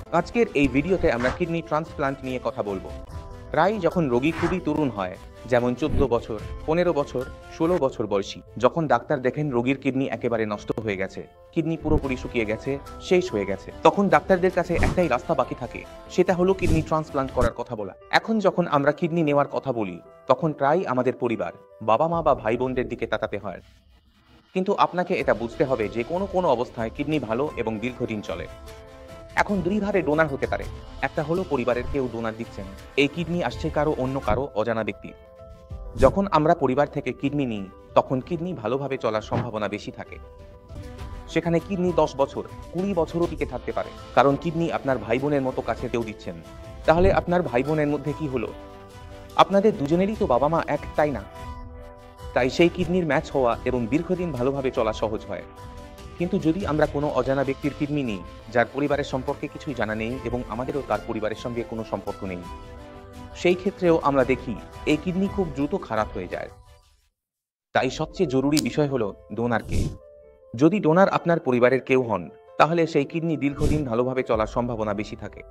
আজকের এই ভিডিওতে আমরা কিডনি ট্রান্সপ্লান্ট নিয়ে কথা বলবো। প্রায় যখন রোগী খুবই তরুণ হয়, যেমন 14 বছর, 15 বছর, 16 বছর বয়সী, যখন ডাক্তার দেখেন রোগীর কিডনি একেবারে নষ্ট হয়ে গেছে, কিডনি পুরোপুরি শুকিয়ে গেছে, শেষ হয়ে গেছে, তখন ডাক্তারদের কাছে একটাই রাস্তা বাকি থাকে, সেটা হলো কিডনি ট্রান্সপ্লান্ট করার কথা বলা। এখন যখন আমরা কিডনি নেওয়ার কথা বলি, তখন প্রায় আমাদের পরিবার, বাবা মা বা ভাই বোনদের দিকে তাকাতে হয়। কিন্তু আপনাকে এটা বুঝতে হবে যে কোনো কোনো অবস্থায় কিডনি ভালো এবং দীর্ঘদিন চলে। এখন দুই ভাবে ডোনার হতে পারে। একটা হলো পরিবারের কেউ ডোনার দিচ্ছেন, এই কিডনি আসছে অন্য কারো অজানা ব্যক্তি। যখন আমরা পরিবার থেকে কিডনি নিই, তখন কিডনি ভালোভাবে চলার সম্ভাবনা বেশি থাকে। সেখানে কিডনি 10 বছর, 20 বছরও টিকে থাকতে পারে, কারণ কিডনি আপনার ভাই বোনের মতো কাছে কেউ দিচ্ছেন। তাহলে আপনার ভাই বোনের মধ্যে কি হলো? আপনাদের দুজনেরই তো বাবা মা এক, তাই না? তাই সেই কিডনির ম্যাচ হওয়া এবং দীর্ঘদিন ভালোভাবে চলা সহজ হয়। কিন্তু যদি আমরা কোনো অজানা ব্যক্তির কিডনি নিই, যার পরিবারের সম্পর্কে কিছুই জানা নেই এবং আমাদেরও তার পরিবারের সঙ্গে কোনো সম্পর্ক নেই, সেই ক্ষেত্রেও আমরা দেখি এই কিডনি খুব দ্রুত খারাপ হয়ে যায়। তাই সবচেয়ে জরুরি বিষয় হলো ডোনার কে। যদি ডোনার আপনার পরিবারের কেউ হন, তাহলে সেই কিডনি দীর্ঘদিন ভালোভাবে চলার সম্ভাবনা বেশি থাকে।